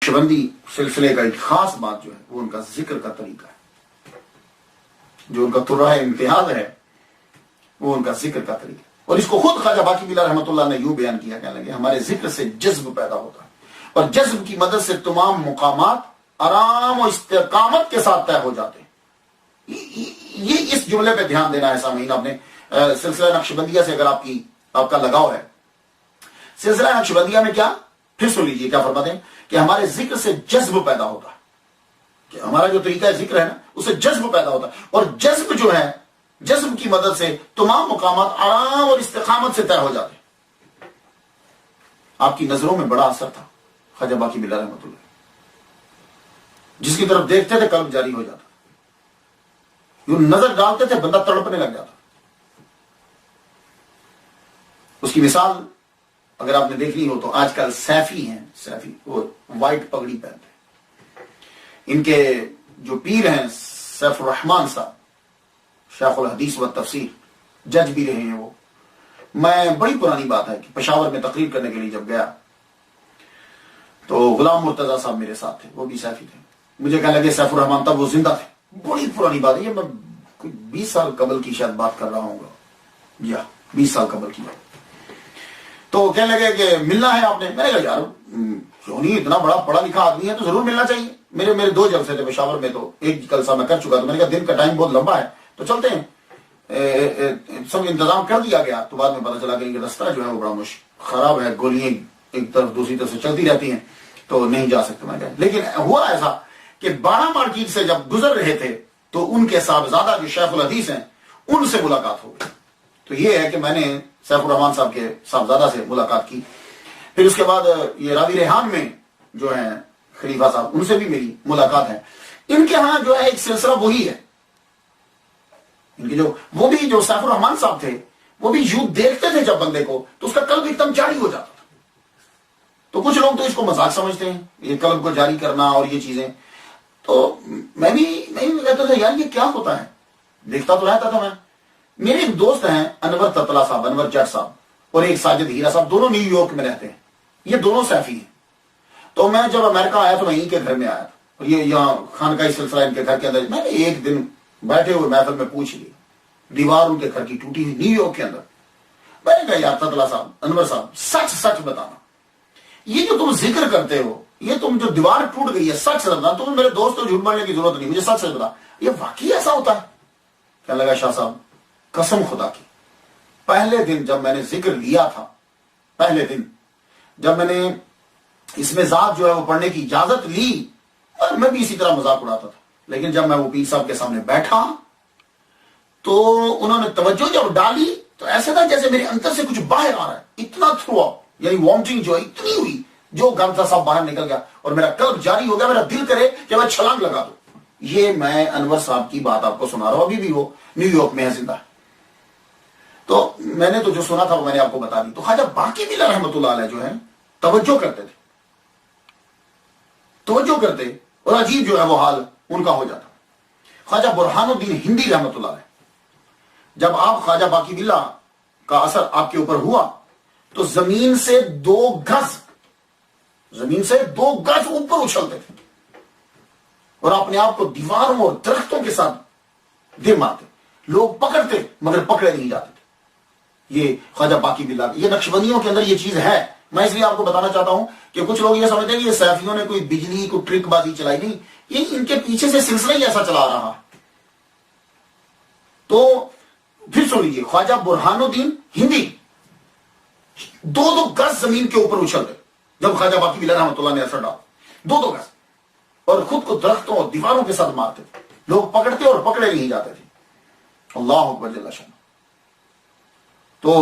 नक्शबंदी सिलसिले का एक खास बात जो है वो उनका जिक्र का तरीका है, जो उनका तुर्रा इम्तियाज है वो उनका जिक्र का तरीका। और इसको खुद ख्वाजा बाकी बिल्ला रहमतुल्लाह ने यूं बयान किया, कहने लगे हमारे जिक्र से जज्ब पैदा होता है और जज्ब की मदद से तमाम मुकामात आराम और इस्तेकामत के साथ तय हो जाते हैं। ये इस जुमले पे ध्यान देना है सामीन। आपने सिलसिला नक्शबंदिया से अगर आपका लगाव है, सिलसिला नक्शबंदिया में क्या, फिर सुन लीजिए क्या फरमाते हैं कि हमारे जिक्र से जज्ब पैदा होता है, कि हमारा जो तरीका जिक्र है ना उससे जज्ब पैदा होता है और जज्ब जो है, जज्ब की मदद से तमाम मुकामात आराम और इस्तिकामत से तय हो जाते हैं। आपकी नजरों में बड़ा असर था ख्वाजा बाकी बिल्ला रहमतुल्लाह, जिसकी तरफ देखते थे कल्ब जारी हो जाता, यूं नजर डालते थे बंदा तड़पने लग जाता। उसकी मिसाल अगर आपने देखनी हो तो आजकल सैफी हैं, सैफी वो व्हाइट पगड़ी पहनते हैं। इनके जो पीर हैं सैफुर रहमान साहब, शेखुल हदीस व तफसीर, जज भी रहे हैं वो। मैं बड़ी पुरानी बात है कि पेशावर में तकरीर करने के लिए जब गया तो गुलाम मुर्तजा साहब मेरे साथ थे, वो भी सैफी थे। मुझे कहने लगे सैफुर रहमान तब वो जिंदा थे, बड़ी पुरानी बात है ये, मैं 20 साल कबल की शायद बात कर रहा हूँ या 20 साल कबल की बात। तो कहने लगे कि मिलना है आपने। मैंने कहा यार क्यों नहीं, इतना बड़ा पढ़ा लिखा आदमी है तो जरूर मिलना चाहिए। मेरे 2 जलसे थे पेशावर में, तो एक जलसा मैं कर चुका, तो मैंने कहा दिन का टाइम बहुत लंबा है तो चलते हैं। सब इंतजाम कर दिया गया तो बाद में पता चला कि रास्ता जो है वो बड़ा खराब है, गोलियां एक तरफ दूसरी तरफ से चलती रहती हैं तो नहीं जा सकते। मैं लेकिन हुआ ऐसा कि 12 मार्केट से जब गुजर रहे थे तो उनके साहबजादा जो शेखुल हदीस हैं उनसे मुलाकात हो गई। तो ये है कि मैंने सैफुर रहमान साहब के साहबजादा से मुलाकात की। फिर उसके बाद ये रावी रेहान में जो है खलीफा साहब, उनसे भी मेरी मुलाकात है। इनके यहां जो है एक सिलसिला वही है, इनके वो भी जो सैफुर रहमान साहब थे वो भी यूं देखते थे जब बंदे को तो उसका कल्ब एकदम जारी हो जाता था। तो कुछ लोग तो इसको मजाक समझते हैं, ये कल्ब को जारी करना और ये चीजें। तो मैं भी कहता था यार ये क्या होता है, देखता तो रहता था मैं। मेरे एक दोस्त हैं अनवर ततला साहब, अनवर जट साहब, और एक साजिद हीरा साहब, दोनों न्यूयॉर्क में रहते हैं, ये दोनों सैफी हैं। तो मैं जब अमेरिका आया तो मैं इनके घर में आया था और ये यहाँ खानकाही सिलसिला इनके घर के अंदर। मैंने एक दिन बैठे हुए महफिल में पूछ लिया, दीवार उनके घर की टूटी हुई न्यूयॉर्क के अंदर। मैंने कहा यार ततला साहब, अनवर साहब, सच सच बताना, ये जो तुम जिक्र करते हो, ये तुम जो दीवार टूट गई है, सच सच बताना, तुम्हें मेरे दोस्त को झूठ बोलने की जरूरत नहीं, मुझे सच सच बता, ये वाकई ऐसा होता है? क्या लगा शाह साहब, कसम खुदा की, पहले दिन जब मैंने जिक्र लिया था, पहले दिन जब मैंने इसमें जात जो है वो पढ़ने की इजाजत ली, और मैं भी इसी तरह मजाक उड़ाता था, लेकिन जब मैं वो पीर साहब के सामने बैठा तो उन्होंने तवज्जो जब डाली तो ऐसा था जैसे मेरे अंदर से कुछ बाहर आ रहा है, इतना थ्रू आउट, यानी वॉमिटिंग जो है इतनी हुई, जो गम था सब बाहर निकल गया और मेरा कल्ब जारी हो गया, मेरा दिल करे कि मैं छलांग लगा दूं। ये मैं अनवर साहब की बात आपको सुना रहा हूं, अभी भी वो न्यूयॉर्क में है जिंदा। तो मैंने तो जो सुना था वो मैंने आपको बता दी। तो ख्वाजा बाकी बिल्ला रहमतुल्लाह अलैह जो है तवज्जो करते थे, तवज्जो करते और अजीब जो है वो हाल उनका हो जाता। ख्वाजा बुरहानुद्दीन हिंदी रहमतुल्लाह अलैह, जब आप ख्वाजा बाकी बिल्ला का असर आपके ऊपर हुआ तो जमीन से 2 गज ऊपर उछलते थे और अपने आप को दीवारों और दरख्तों के साथ दे मारते। लोग पकड़ते मगर पकड़े नहीं जाते थे। ये ख्वाजा बाकी बिल्ला, ये नक्शबंदियों के अंदर ये चीज है। मैं इसलिए आपको बताना चाहता हूं कि कुछ लोग ये समझते हैं कि ये सैफियों ने कोई बिजली को ट्रिकबाजी चलाई, नहीं, ये इनके पीछे से सिलसिला ही ऐसा चला रहा। तो फिर सुन लीजिए, ख्वाजा बुरहानुद्दीन हिंदी 2 गज जमीन के ऊपर उछल गए जब ख्वाजा बाकी बिल्ला रहमतुल्लाह ने असर डाला, 2 गज, और खुद को दरख्तों और दीवारों के साथ मारते थे। लोग पकड़ते और पकड़े नहीं जाते थे। अल्लाह अकबर जल्ला शान। तो